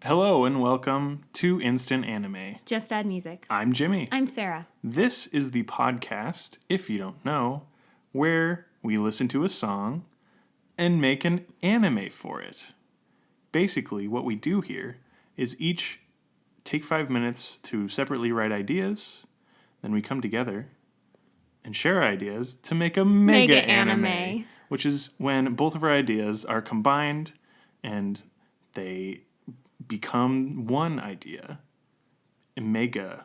Hello and welcome to Instant Anime. Just Add Music. I'm Jimmy. I'm Sarah. This is the podcast, if you don't know, where we listen to a song and make an anime for it. Basically, what we do here is each take 5 minutes to separately write ideas, then we come together and share our ideas to make a mega anime, which is when both of our ideas are combined and they become one idea. Mega.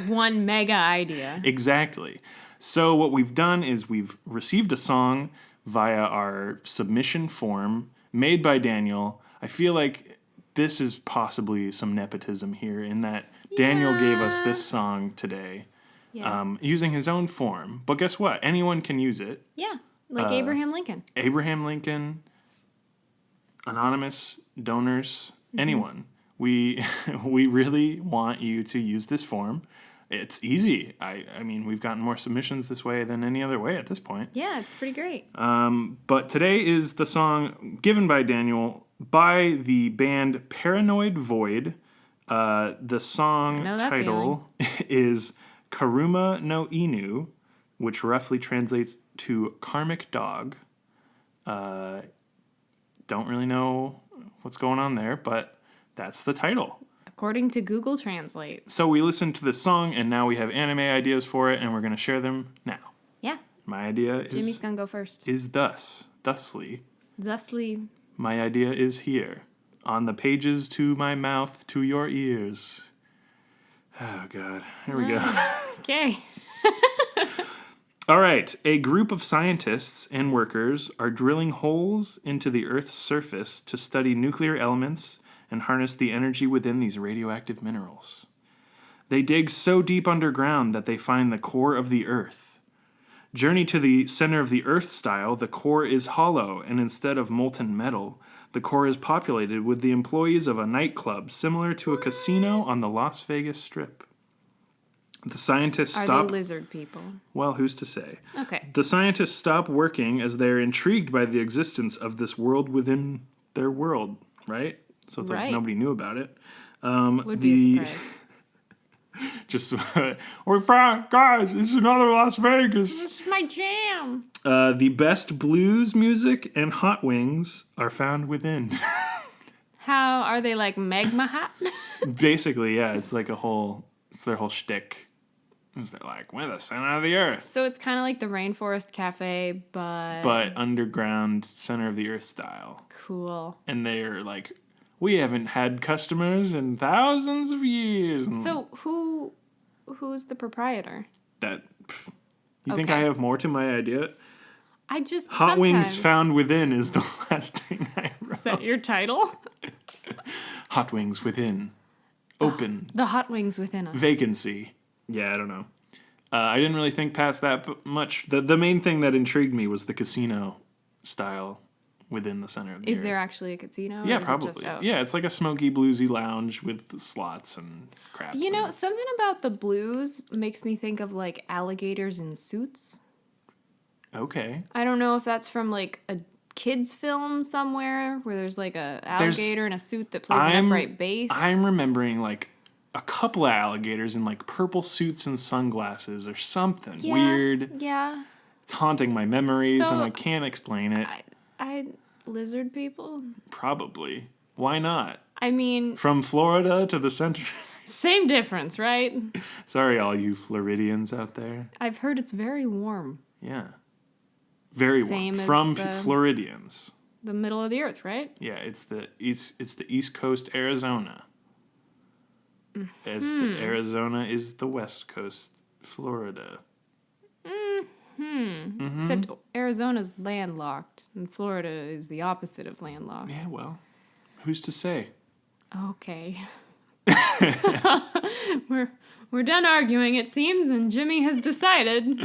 One mega idea. Exactly. So what we've done is we've received a song via our submission form made by Daniel. I feel like this is possibly some nepotism here in that Daniel gave us this song today using his own form. But guess what? Anyone can use it. Yeah, like Abraham Lincoln. Abraham Lincoln, anonymous donors, anyone. We really want you to use this form. It's easy. I mean, we've gotten more submissions this way than any other way at this point. Yeah, it's pretty great. But today is the song given by Daniel by the band Paranoid Void. The song title is Karuma no Inu, which roughly translates to Karmic Dog. Don't really know what's going on there, but that's the title. According to Google Translate. So we listened to the song, and now we have anime ideas for it, and we're going to share them now. Yeah. My idea Jimmy's going to go first. Is thusly. Thusly. My idea is here. On the pages to my mouth, to your ears. Oh, God. Here we go. Okay. All right. A group of scientists and workers are drilling holes into the Earth's surface to study nuclear elements and harness the energy within these radioactive minerals. They dig so deep underground that they find the core of the Earth. Journey to the center of the Earth style, the core is hollow, and instead of molten metal, the core is populated with the employees of a nightclub similar to a casino on the Las Vegas Strip. The scientists stop... Are they lizard people? Well, who's to say? Okay. The scientists stop working as they're intrigued by the existence of this world within their world, right? So it's like nobody knew about it. Would be a surprise. Just, we're found, guys, it's another Las Vegas. This is my jam. The best blues music and hot wings are found within. How are they like magma hot? Basically, yeah, it's like it's their whole shtick. They're like, we're the center of the Earth. So it's kind of like the Rainforest Cafe, but underground, center of the Earth style. Cool. And they're like, we haven't had customers in thousands of years. So who's the proprietor? You think I have more to my idea? Hot Wings Found Within is the last thing I wrote. Is that your title? Hot Wings Within. Open. The hot wings within us. Vacancy. Yeah, I don't know. I didn't really think past that much. The main thing that intrigued me was the casino style within the center of the Earth. Is there actually a casino? Yeah, probably. Yeah, it's like a smoky, bluesy lounge with slots and crap. You know, something about the blues makes me think of like alligators in suits. Okay. I don't know if that's from like a kids film somewhere where there's like a alligator in a suit that plays an upright bass. I'm remembering like a couple of alligators in like purple suits and sunglasses or something weird. Yeah. It's haunting my memories and I can't explain it. I lizard people? Probably. Why not? I mean... From Florida to the center... Same difference, right? Sorry, all you Floridians out there. I've heard it's very warm. Yeah. Very warm. From Floridians. The middle of the earth, right? Yeah, it's the East Coast Arizona. Arizona is the West Coast Florida. Except Arizona's landlocked, and Florida is the opposite of landlocked. Yeah, well, who's to say? Okay. We're done arguing, it seems, and Jimmy has decided.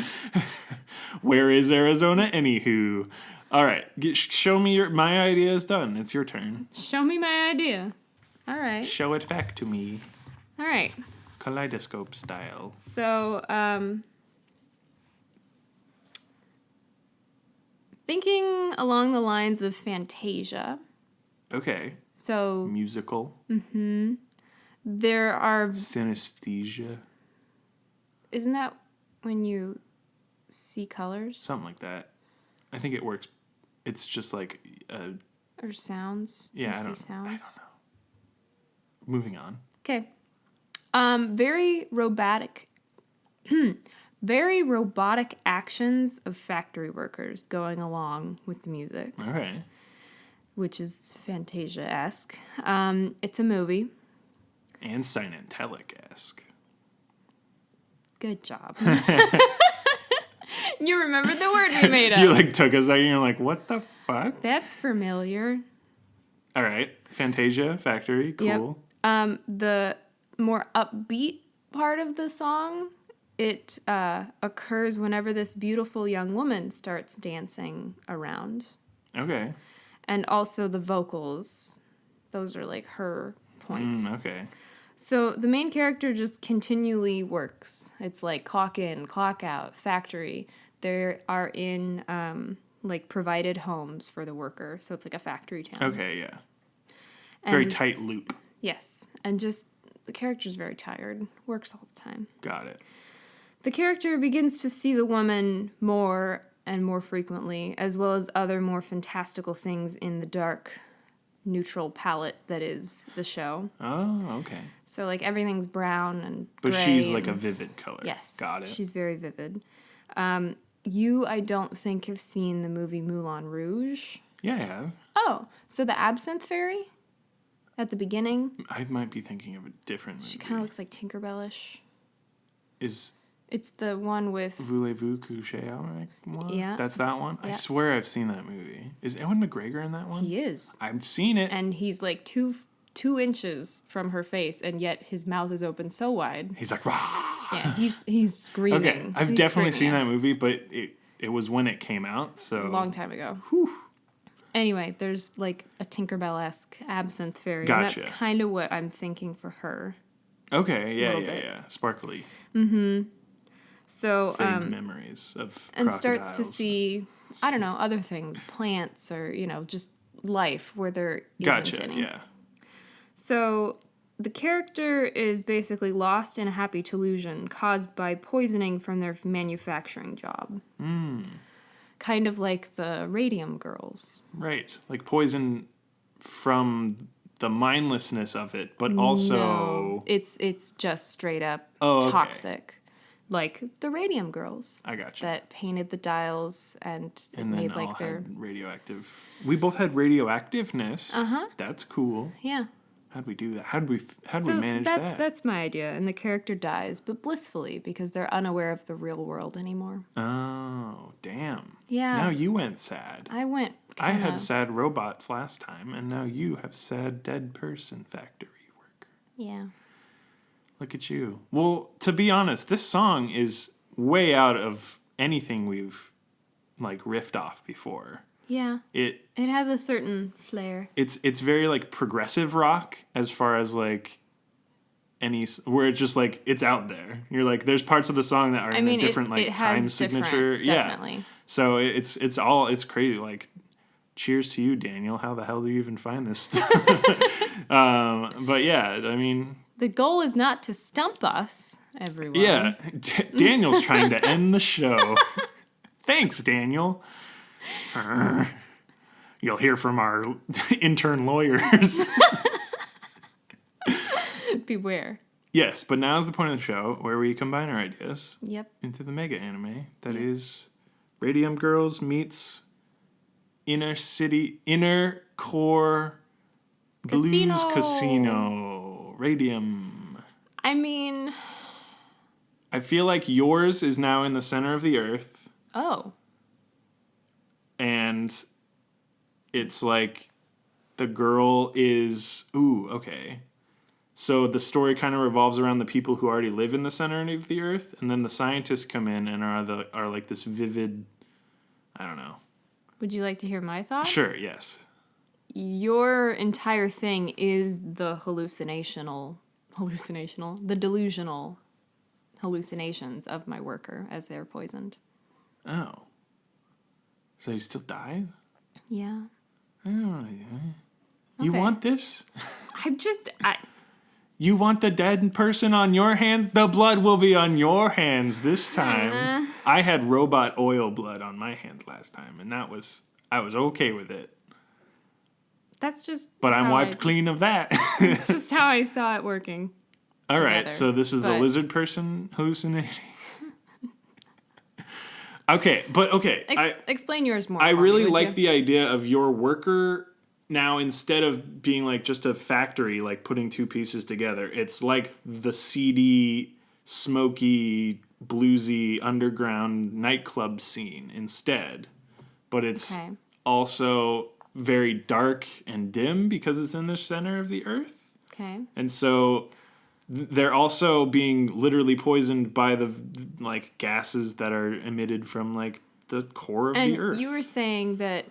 Where is Arizona, anywho? All right, show me my idea is done. It's your turn. Show me my idea. All right. Show it back to me. All right. Kaleidoscope style. So, thinking along the lines of Fantasia. Okay. So Musical. there are... Synesthesia. Isn't that when you see colors? Something like that. I think it works. It's just like... Or sounds? Yeah, You I don't see sounds? know. Moving on. Okay. Very robotic... very robotic actions of factory workers going along with the music. All right. Which is Fantasia-esque. It's a movie. And Silentelic-esque. Good job. You remembered the word we made up. You like took a second. You're like, what the fuck? That's familiar. All right. Fantasia Factory. Cool. Yep. The more upbeat part of the song, it occurs whenever this beautiful young woman starts dancing around. Okay. And also the vocals. Those are like her points. Okay. So the main character just continually works. It's like clock in, clock out, factory. They are in like provided homes for the worker. So it's like a factory town. Okay, yeah. And Very just, tight loop. Yes. And just the character's very tired. Works all the time. Got it. The character begins to see the woman more and more frequently, as well as other more fantastical things in the dark, neutral palette that is the show. Oh, okay. So, like, everything's brown and But gray she's like a and- vivid color. Yes. Got it. She's very vivid. I don't think, have seen the movie Moulin Rouge. Yeah, I have. Oh, so the Absinthe Fairy at the beginning, I might be thinking of a different movie. she kind of looks like Tinkerbellish. Is It's the one with... Voulez-vous coucher avec moi? Yeah. That's that one? Yeah. I swear I've seen that movie. Is Ewan McGregor in that one? He is. I've seen it. And he's like two inches from her face, and yet his mouth is open so wide. He's like, rah! Yeah, he's screaming. Okay, I've He's definitely screaming seen at that movie, but it was when it came out, so... a long time ago. Anyway, there's like a Tinkerbell-esque Absinthe Fairy. Gotcha. And that's kind of what I'm thinking for her. Okay, yeah, Little yeah, bit. yeah. Sparkly. So, Vague memories of and starts to crocodiles. see, I don't know, other things, plants or, just life where there isn't Gotcha, any. yeah. So the character is basically lost in a happy delusion caused by poisoning from their manufacturing job. Kind of like the Radium Girls. Right. Like poison from the mindlessness of it, but also... No, it's just straight up Okay. toxic. Like the Radium Girls I gotcha. that painted the dials and it and then made all like their... had radioactive... We both had radioactiveness. Uh-huh. That's cool. Yeah. How'd we do that? How'd we So manage that? that's my idea. And the character dies, but blissfully because they're unaware of the real world anymore. Oh, damn. Yeah. Now you went sad. I went I kinda... had sad robots last time, and now you have sad dead person factory worker. Yeah. Look at you. Well, to be honest, this song is way out of anything we've like riffed off before. Yeah. It has a certain flair. it's very like progressive rock as far as like where it's just like it's out there. You're like there's parts of the song that are in a different like it time has signature. different, Yeah. definitely. So it's crazy. Like, cheers to you, Daniel. How the hell do you even find this stuff? But yeah, I mean, The goal is not to stump us, everyone. yeah, Daniel's trying to end the show. Thanks, Daniel. You'll hear from our intern lawyers. Beware. Yes, but now's the point of the show where we combine our ideas Yep. into the mega anime that is Radium Girls meets Inner Core Blues Casino. Radium. I mean... I feel like yours is now in the center of the earth, Oh. and it's like the girl is... Ooh, okay. So the story kind of revolves around the people who already live in the center of the earth, and then the scientists come in and are like this vivid... I don't know. Would you like to hear my thought? Sure, yes. Your entire thing is the the delusional hallucinations of my worker as they're poisoned. Oh. So he still died? Yeah. Oh, You Okay. want this? You want the dead person on your hands? The blood will be on your hands this time. I had robot oil blood on my hands last time, and I was okay with it. That's just. But I'm wiped clean of that. It's just how I saw it working. All right, together, so this is the but- lizard person hallucinating. Okay. Explain yours more. I for me, really would like you? the idea of your worker now, instead of being like just a factory, like putting two pieces together. It's like the seedy, smoky, bluesy underground nightclub scene instead. But it's Okay. also very dark and dim because it's in the center of the earth. Okay. And so they're also being literally poisoned by the like gases that are emitted from like the core of And the earth. you were saying that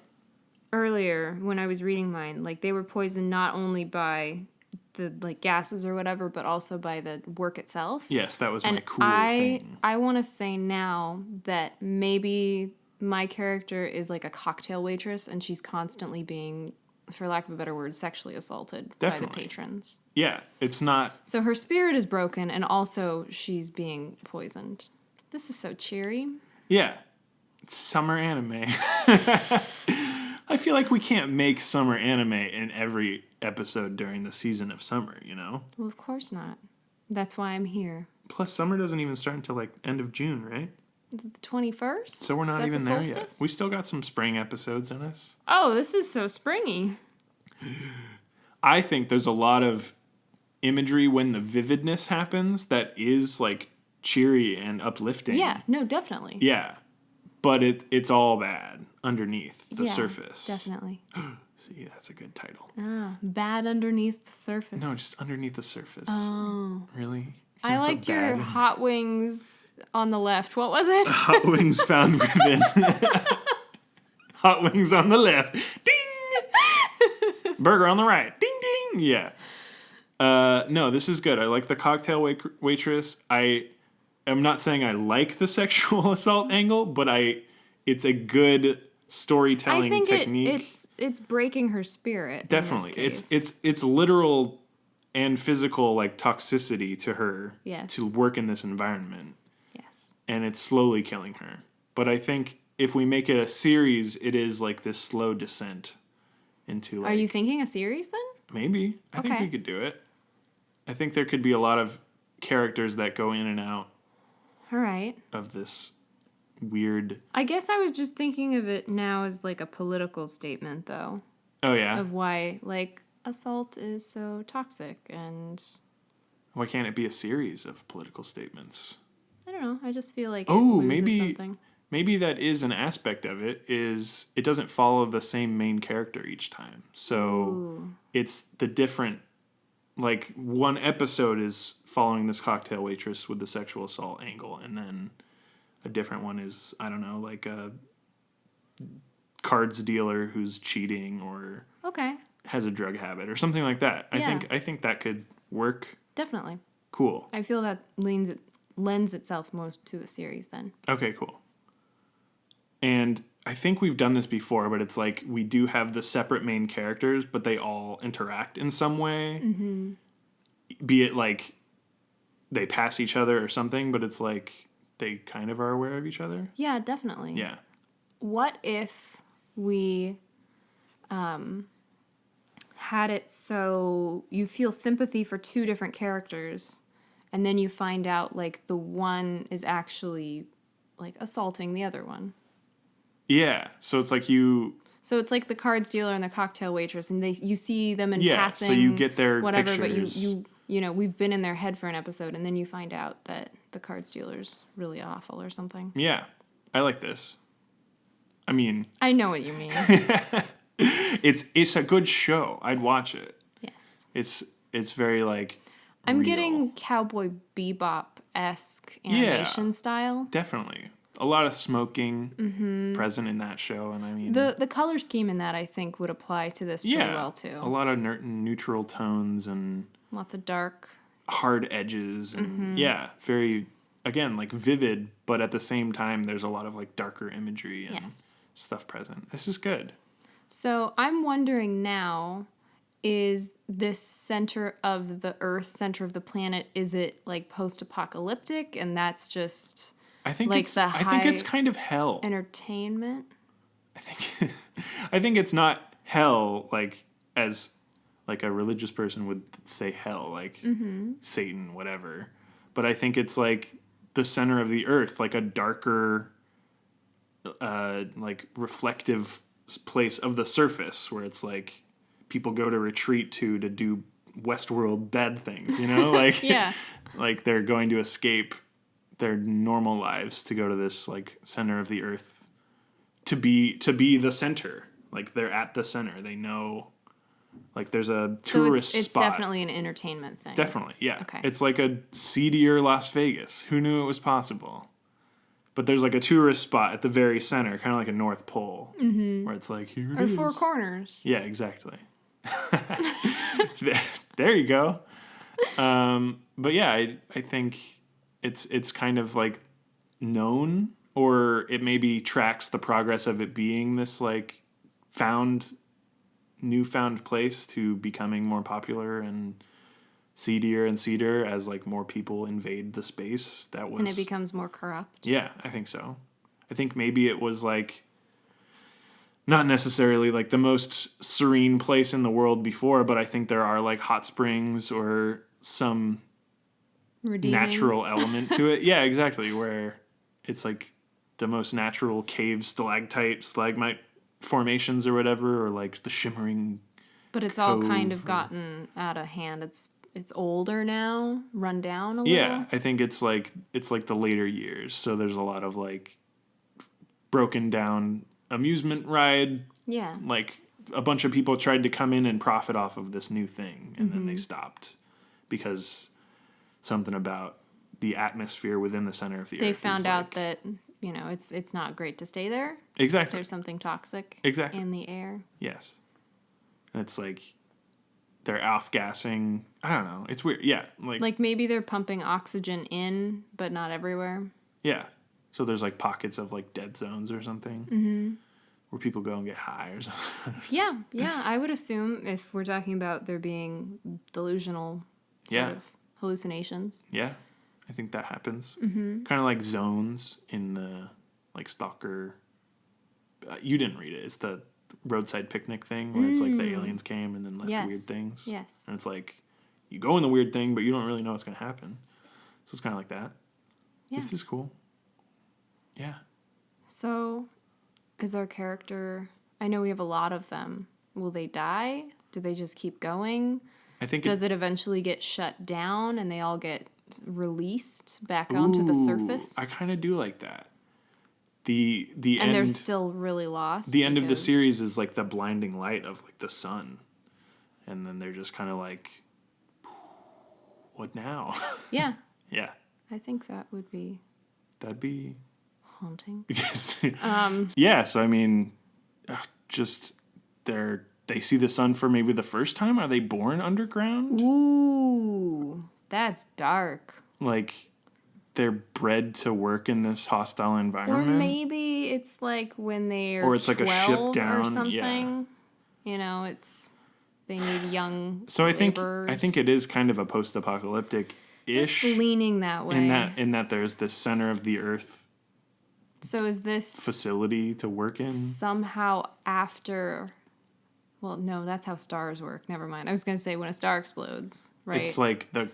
earlier when I was reading mine, like they were poisoned not only by the like gases or whatever, but also by the work itself. Yes, that was my And cool thing. I want to say now that maybe my character is like a cocktail waitress and she's constantly being, for lack of a better word, sexually assaulted by the Definitely. patrons. Yeah, it's not. So her spirit is broken and also she's being poisoned. This is so cheery. Yeah, it's summer anime. I feel like we can't make summer anime in every episode during the season of summer, you know? Well, of course not. That's why I'm here. Plus, summer doesn't even start until like end of June, right? Is it the 21st? So we're Is not that even the there yet. solstice? We still got some spring episodes in us. Oh, this is so springy. I think there's a lot of imagery when the vividness happens that is like cheery and uplifting. Yeah, no, definitely. Yeah. But it's all bad underneath the Yeah, surface. Definitely. See, that's a good title. Bad underneath the surface. No, just underneath the surface. Oh. Really? I You're liked your bad. hot wings on the left. What was it? Hot wings found within. Hot wings on the left. Ding! Burger on the right. Ding, ding. Yeah. No, this is good. I like the cocktail waitress. I'm not saying I like the sexual assault angle, but it's a good storytelling I think technique. it's breaking her spirit. Definitely. In this case. It's literal and physical like toxicity to her Yes. to work in this environment. Yes. And it's slowly killing her. But I think if we make it a series, it is like this slow descent into like Are you thinking a series then? maybe. I think Okay. we could do it. I think there could be a lot of characters that go in and out All right. of this weird. I guess I was just thinking of it now as like a political statement though, Oh yeah. of why like assault is so toxic and Why can't it be a series of political statements? I don't know. I just feel like Oh, it loses maybe- something. Maybe that is an aspect of it. Is it doesn't follow the same main character each time. So Ooh. it's the different. Like one episode is following this cocktail waitress with the sexual assault angle, and then a different one is I don't know, like a cards dealer who's cheating or Okay. has a drug habit or something like that. Yeah. I think that could work. Definitely. Cool. I feel that lends itself most to a series then. Okay, cool. And I think we've done this before, but it's like we do have the separate main characters, but they all interact in some way. Mm-hmm. Be it like they pass each other or something, but it's like they kind of are aware of each other. Yeah, definitely. Yeah. What if we had it so you feel sympathy for two different characters and then you find out like the one is actually like assaulting the other one. Yeah. So it's like you. So it's like the cards dealer and the cocktail waitress and you see them in Yeah, passing. so you get their whatever, pictures. but you know, we've been in their head for an episode and then you find out that the cards dealer's really awful or something. Yeah. I like this. I mean, I know what you mean. it's a good show. I'd watch it. Yes. It's very like. I'm real. getting Cowboy Bebop-esque animation style. Definitely. A lot of smoking present in that show, and I mean The color scheme in that I think would apply to this pretty well too. a lot of neutral tones and Lots of dark. hard edges, and very again like vivid, but at the same time there's a lot of like darker imagery and Yes. stuff present. This is good. So I'm wondering now, is this center of the Earth, center of the planet, is it like post-apocalyptic, and that's just I think like it's the I think it's high kind of hell. entertainment? I think I think it's not hell like as like a religious person would say hell, like Satan, whatever. But I think it's like the center of the earth, like a darker, like reflective place of the surface where it's like people go to retreat to do Westworld bad things, you know, like Yeah. like they're going to escape their normal lives to go to this like center of the earth to be the center. Like they're at the center. They know like there's a So tourist it's spot. definitely an entertainment thing. Definitely, yeah. Okay. It's like a seedier Las Vegas. Who knew it was possible? But there's like a tourist spot at the very center, kind of like a North Pole, where it's like, here it Or is. Four Corners. Yeah, exactly. There you go. But yeah, I think it's kind of like known, or it maybe tracks the progress of it being this like newfound place to becoming more popular and seedier as like more people invade the space that was. And it becomes more corrupt. Yeah, I think so. I think maybe it was like not necessarily like the most serene place in the world before, but I think there are like hot springs or some Redeeming. natural element to it. Yeah, exactly. Where it's like the most natural cave stalactite, stalagmite formations or whatever, or like the shimmering. But it's all kind cove of gotten out of hand. It's older now, run down a Yeah, little. I think it's like the later years. So there's a lot of like broken down amusement ride. Yeah. Like a bunch of people tried to come in and profit off of this new thing, and then they stopped because something about the atmosphere within the center of the They earth. found out that, it's not great to stay there. Exactly. There's something toxic Exactly. in the air. Yes. And it's like they're off gassing. I don't know. It's weird. Yeah. Like maybe they're pumping oxygen in, but not everywhere. Yeah. So there's like pockets of like dead zones or something where people go and get high or something. Yeah. I would assume if we're talking about there being delusional sort of hallucinations. Yeah. I think that happens. Mm-hmm. Kind of like zones in the like Stalker. You didn't read it. It's the roadside picnic thing where it's like the aliens came and then left weird things. Yes. And it's like you go in the weird thing, but you don't really know what's going to happen. So it's kind of like that. Yeah. This is cool. Yeah. So, is our character... I know we have a lot of them. Will they die? Do they just keep going? I think Does it eventually get shut down and they all get released back onto the surface? I kind of do like that. The and end, they're still really lost. the end of the because- series is like the blinding light of like the sun, and then they're just kind of like, what now? Yeah, Yeah, I think that would be that'd be haunting. yeah. So I mean, just they see the sun for maybe the first time. Are they born underground? Ooh, that's dark. Like they're bred to work in this hostile Or environment. maybe it's like when they're Or it's like a ship 12 down, or yeah. something. It's they need young. So I think laborers. it is kind of a post-apocalyptic ish It's leaning that way. in that there's this center of the earth So is this facility to work in. somehow after? Well, no, that's how stars work. Never mind. I was gonna say when a star explodes, right? It's like the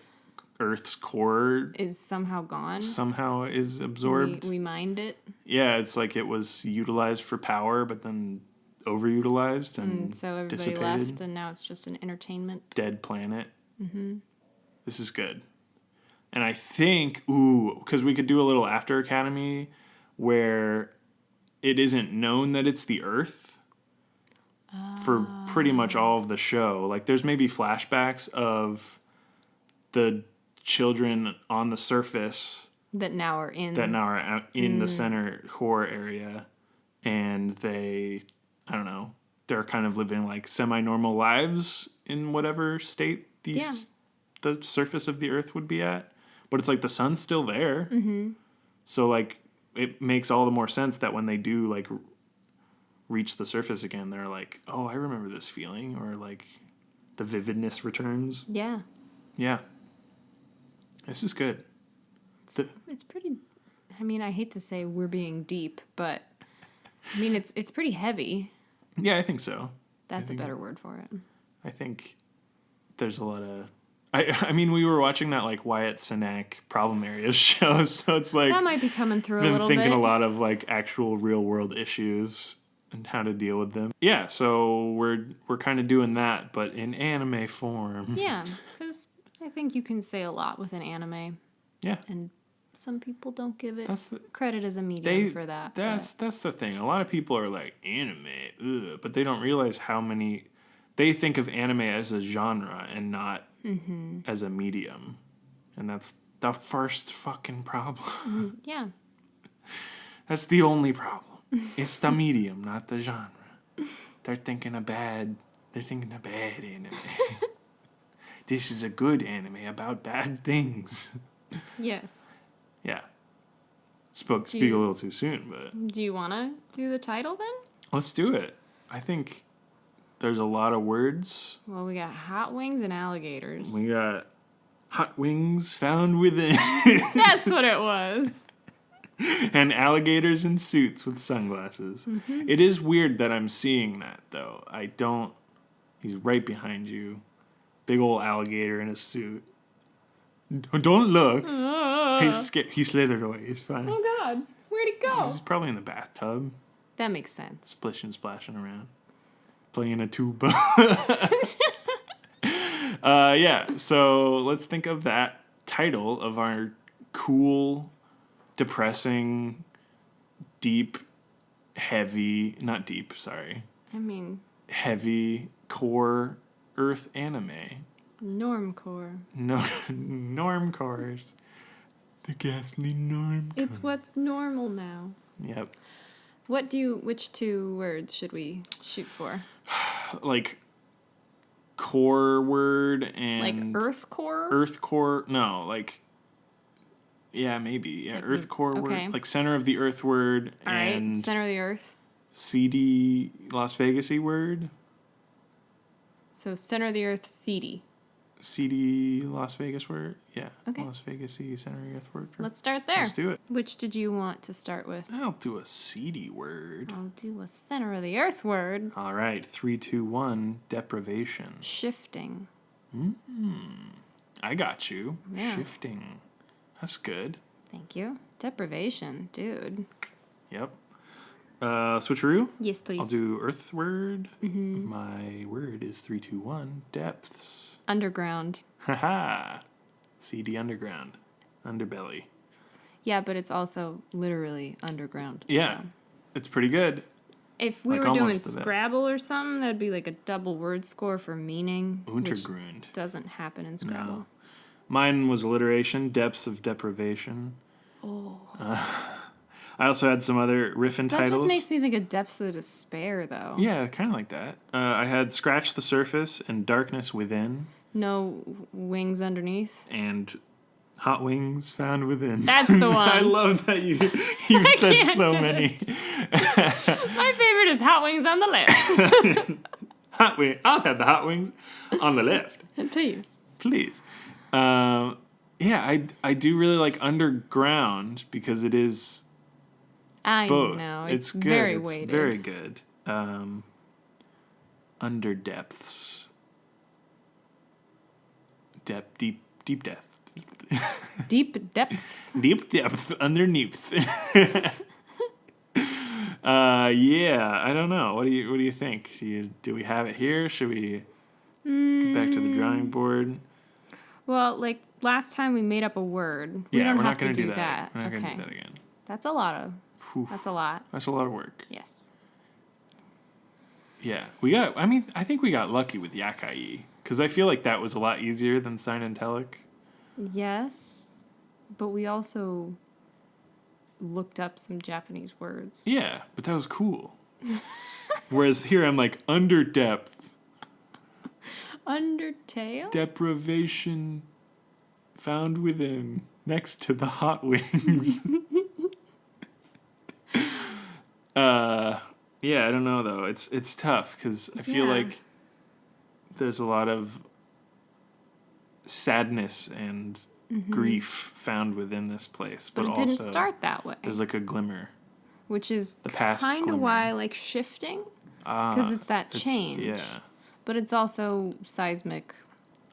Earth's core is somehow gone. somehow is absorbed. We mined it, Yeah, it's like it was utilized for power, but then overutilized and and so everybody dissipated. left, and now it's just an entertainment. Dead planet. Mm-hmm. This is good. And I think, because we could do a little After Academy where it isn't known that it's the Earth for pretty much all of the show. Like, there's maybe flashbacks of the children on the surface That now are in. that now are out in the center core area, and they, I don't know, they're kind of living like semi-normal lives in whatever state the surface of the Earth would be at. But it's like the sun's still there. Mm-hmm. So like it makes all the more sense that when they do like reach the surface again, they're like, oh, I remember this feeling, or like The vividness returns. Yeah. Yeah. This is good. It's pretty. I mean, I hate to say we're being deep, but I mean it's pretty heavy. Yeah, I think so. That's a better word for it. I think there's a lot of... I mean, we were watching that, like, Wyatt Cenac Problem Areas show, so it's like... That might be coming through a been little thinking bit. a lot of, like, actual real-world issues and how to deal with them. Yeah, so we're kind of doing that, but in anime form. Yeah, because I think you can say a lot with an anime, Yeah. and some people don't give it That's the... credit as a medium for that. That's the thing. A lot of people are like, anime, ugh, but they don't realize how many... They think of anime as a genre and not as a medium. And that's the first fucking problem. Yeah. That's the only problem. It's the medium, not the genre. They're thinking a bad anime. This is a good anime about bad things. Yes. Yeah. Speak a little too soon, but... Do you want to do the title then? Let's do it. I think there's a lot of words. Well, we got hot wings and alligators. We got hot wings found within. That's what it was. And alligators in suits with sunglasses. Mm-hmm. It is weird that I'm seeing that, though. I don't... He's right behind you. Big old alligator in a suit. Don't look. He's scared. He slithered away. He's fine. Oh, God. Where'd he go? He's probably in the bathtub. That makes sense. Splishing, splashing around. Playing a tuba. Yeah, so let's think of that title of our cool, depressing, deep, heavy, not deep, sorry. I mean... Heavy core Earth anime. Normcore. No, normcores. The ghastly normcore. It's what's normal now. Yep. Which two words should we shoot for? Like core word and... Like earth core? Earth core, no, like... Yeah, maybe. Yeah, like earth core okay. word. Like center of the earth word. All and right, center of the earth. CD Las Vegas-y word. So center of the earth, seedy. CD Las Vegas word? Yeah. Okay. Las Vegas-y center of the earth word. Let's start there. Let's do it. Which did you want to start with? I'll do a CD word. I'll do a center of the earth word. All right. 3, 2, 1. Deprivation. Shifting. I got you. Yeah. Shifting. That's good. Thank you. Deprivation, dude. Yep. Switcheroo? Yes, please. I'll do earth word. Mm-hmm. My word is 3, 2, 1. Depths. Underground. Haha. CD underground. Underbelly. Yeah, but it's also literally underground. Yeah. So. It's pretty good. If we Like were doing almost to that. Scrabble or something, that'd be like a double word score for meaning. Untergrund. Which doesn't happen in Scrabble. No. Mine was alliteration. Depths of deprivation. Oh. I also had some other riffing That titles. just makes me think of Depths of Despair, though. Yeah, kind of like that. I had Scratch the Surface and Darkness Within. No wings underneath. And Hot Wings Found Within. That's the one. I love that you said so many. My favorite is Hot Wings on the left. Hot wing. I'll have the hot wings on the left. Please. Please. Yeah, I do really like Underground because it is I both. know. It's good. Very it's weighted. very good. Under depths. Deep depth. Deep depths. Deep depth underneath. Yeah, I don't know. What do you think? Do we have it here? Should we get back to the drawing board? Well, like last time we made up a word. We Yeah, don't we're have not going to to do that. We're not going to Okay. do that again. That's a lot of. Whew. That's a lot. That's a lot of work. Yes. Yeah, I think we got lucky with Yakai, because I feel like that was a lot easier than Sinantelic. Yes, but we also looked up some Japanese words. Yeah, but that was cool. Whereas here I'm like, under depth, Undertale? deprivation found within, next to the hot wings. Yeah, I don't know though. It's tough because I feel Yeah. like there's a lot of sadness and grief found within this place. But it also, didn't start that way. There's like a glimmer. Which is past kind of glimmer. why I like shifting. Because it's that change. Yeah. But it's also seismic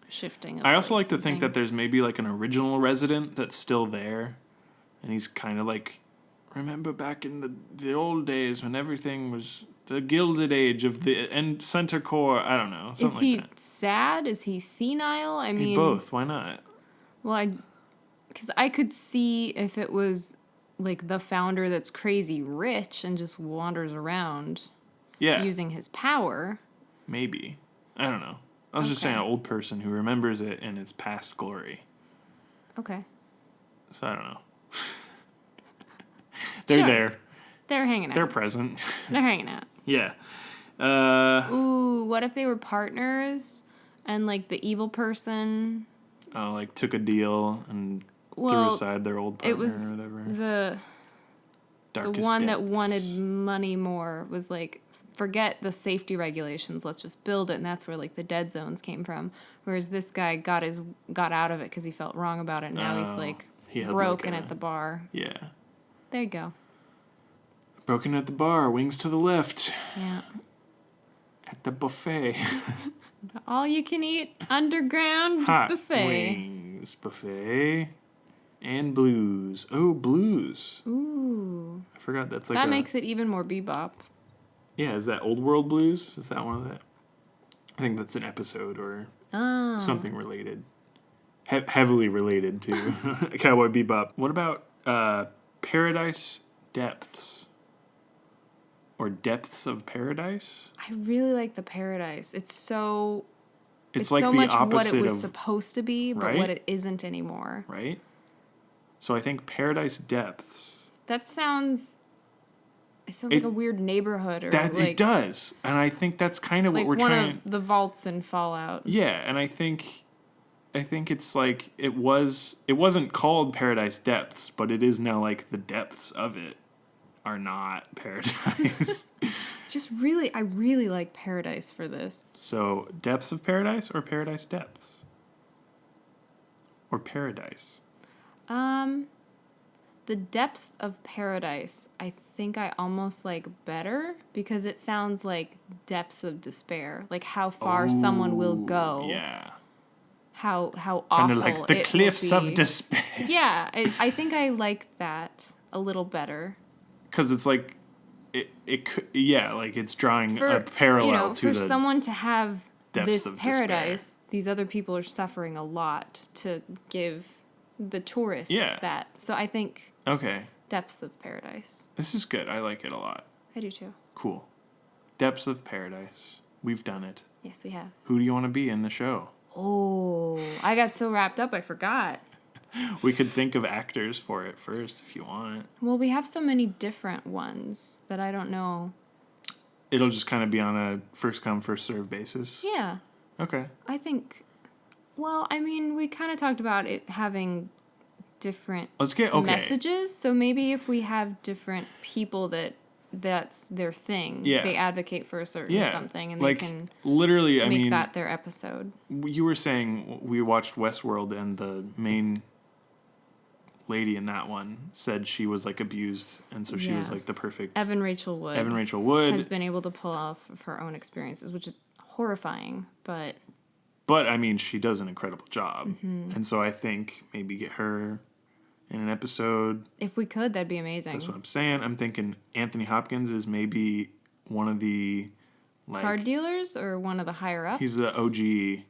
shifting. Of I also like plates to and think that things. there's maybe like an original resident that's still there. And he's kind of like, remember back in the old days when everything was the Gilded Age of the and Center Core. I don't know. Something Is he like that. sad? Is he senile? I mean, Both. Why not? Well, because I could see if it was like the founder that's crazy rich and just wanders around Yeah. using his power. Maybe. I don't know. I was just saying an old person who remembers it in its past glory. Okay. So I don't know. They're Sure. there. They're hanging out. They're present. They're hanging out. Yeah. Ooh, what if they were partners and like the evil person? Like took a deal and threw Well, aside their old partner it was or whatever. the Darkest one that depths. wanted money more was like, forget the safety regulations, let's just build it, and that's where like the dead zones came from. Whereas this guy got out of it because he felt wrong about it. And now he's like he had, broken like, at the bar. Yeah. There you go. Broken at the bar, wings to the left. Yeah. At the buffet. All you can eat underground Hot buffet. wings buffet. And blues. Oh, blues. Ooh. I forgot that's like That makes it even more bebop. Yeah, is that Old World Blues? Is that one of that? I think that's an episode or Oh. something related. Heavily related to Cowboy Bebop. What about Paradise Depths? Or Depths of Paradise? I really like the Paradise. It's Like so the much opposite what it was of, supposed to be, but right? what it isn't anymore. Right? So I think Paradise Depths. That sounds... It sounds It- like a weird neighborhood or That like, it does. And I think that's kind of like what we're one trying. of the vaults in Fallout. Yeah, and I think it's like it wasn't called Paradise Depths, but it is now like the depths of it are not paradise. I really like Paradise for this. So, Depths of Paradise or Paradise Depths? Or Paradise? The Depths of Paradise, I think I almost like better because it sounds like depths of despair, like how far someone will go. Yeah. How Kind awful of like the it cliffs will be. of despair. Yeah, I think I like that a little better. Because it's like, it could, yeah, like it's drawing For a parallel to for the someone to have depths this of paradise, these other people are suffering a lot to give the tourists Yeah. that. So I think Okay. Depths of Paradise. This is good. I like it a lot. I do too. Cool. Depths of Paradise. We've done it. Yes, we have. Who do you want to be in the show? Oh, I got so wrapped up I forgot. We could think of actors for it first if you want. Well, we have so many different ones that I don't know. It'll just kind of be on a first come, first serve basis. Yeah, Okay. I think. Well, I mean, we kind of talked about it having different Let's get okay. messages. So maybe if we have different people that's their thing, Yeah. they advocate for a certain Yeah. something, and like they can literally, I make mean, that their episode. you were saying we watched Westworld and the main lady in that one said she was like abused, and so she was Yeah. like the perfect Evan Rachel Wood has been able to pull off of her own experiences, which is horrifying, but But I mean, she does an incredible job, Mm-hmm. and so I think maybe get her in an episode. if we could, that'd be amazing. That's what I'm saying. I'm thinking Anthony Hopkins is maybe one of the like Card dealers or one of the higher ups? he's the OG.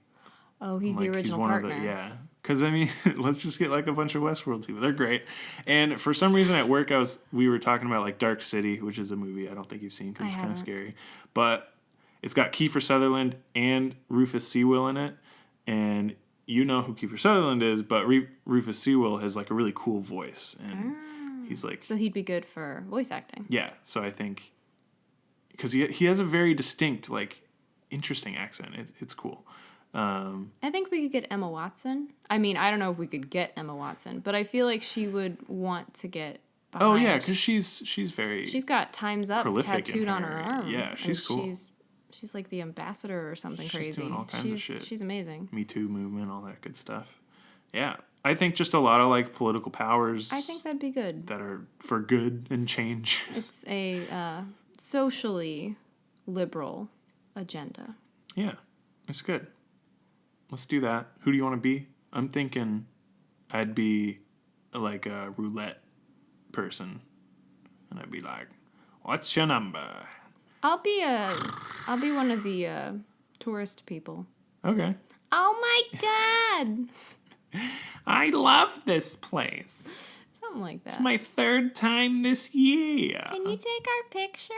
Oh, he's the Like, original one partner. of the yeah. Because I mean, let's just get like a bunch of Westworld people. They're great. And for some reason at work, we were talking about like Dark City, which is a movie I don't think you've seen because it's kind of haven't. scary. But it's got Kiefer Sutherland and Rufus Sewell in it, and you know who Kiefer Sutherland is, but Rufus Sewell has like a really cool voice, and he's like So he'd be good for voice acting. yeah. So I think because he has a very distinct like interesting accent. It's cool. I think we could get Emma Watson. I mean, I don't know if we could get Emma Watson, but I feel like she would want to get behind. Oh yeah, because she's very she's got Time's Up prolific in tattooed on her her- arm. yeah, and she's cool. She's She's like the ambassador or something She's crazy. doing all kinds of shit. She's amazing. Me Too movement, all that good stuff. Yeah. I think just a lot of like political powers. I think that'd be good. That are for good and change. It's a socially liberal agenda. Yeah, it's good. Let's do that. Who do you want to be? I'm thinking I'd be like a roulette person. And I'd be like, what's your number? I'll be one of the tourist people. Okay. Oh my god! I love this place. Something like that. It's my 3rd time this year. Can you take our picture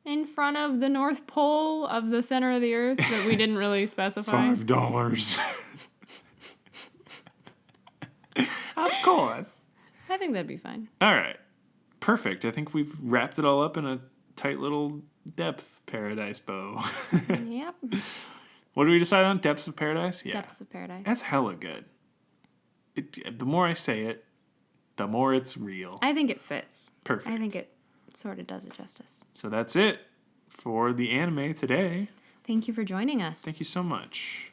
in front of the North Pole of the center of the Earth that we didn't really specify? $5. Of course. I think that'd be fine. All right. Perfect. I think we've wrapped it all up in a tight little depth paradise bow. Yep. What did we decide on? Depths of Paradise? Yeah. Depths of Paradise. That's hella good. The more I say it, the more it's real. I think it fits. Perfect. I think it sort of does it justice. So that's it for the anime today. Thank you for joining us. Thank you so much.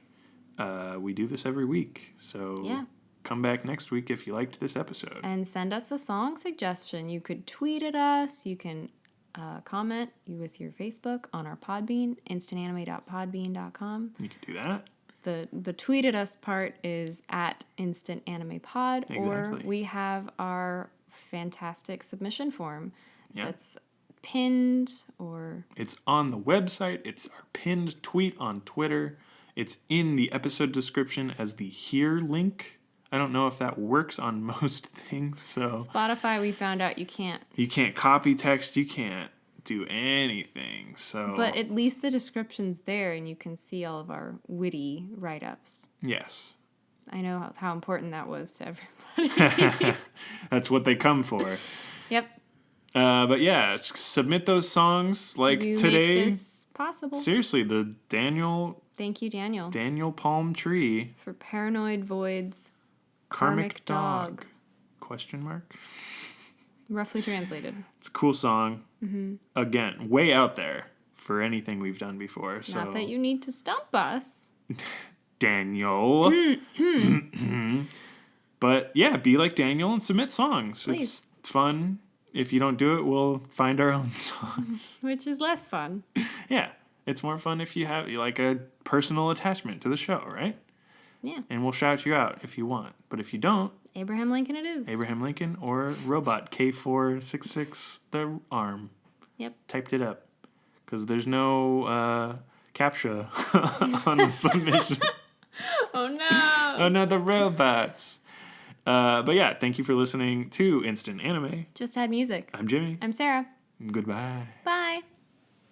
We do this every week. So Yeah. come back next week if you liked this episode. And send us a song suggestion. You could tweet at us. You can comment with your Facebook on our Podbean, instantanime.podbean.com. You can do that. The tweet at us part is at instantanimepod, or Exactly. we have our fantastic submission form Yeah. that's pinned or It's on the website. It's our pinned tweet on Twitter. It's in the episode description as the here link. I don't know if that works on most things, so Spotify. We found out you can't, you can't copy text, you can't do anything. So but at least the description's there and you can see all of our witty write-ups. yes. I know how important that was to everybody. That's what they come for. Yep. But yeah, submit those songs like You today. make this possible. Seriously, the Daniel Thank you, Daniel, Palm Tree for Paranoid Void's Karmic Karmic Dog. Dog. Question mark? roughly translated. It's a cool song. Mm-hmm. Again, way out there for anything we've done before. So Not that you need to stump us. Daniel. But yeah, be like Daniel and submit songs. Please. It's fun. If you don't do it, we'll find our own songs. Which is less fun. Yeah, it's more fun if you have like a personal attachment to the show, right? Yeah. And we'll shout you out if you want. But if you don't, Abraham Lincoln it is. Abraham Lincoln or Robot K466 the arm. Yep. Typed it up. Because there's no CAPTCHA on the submission. Oh no. Oh no, the robots. But yeah, thank you for listening to Instant Anime. Just had music. I'm Jimmy. I'm Sarah. Goodbye. Bye.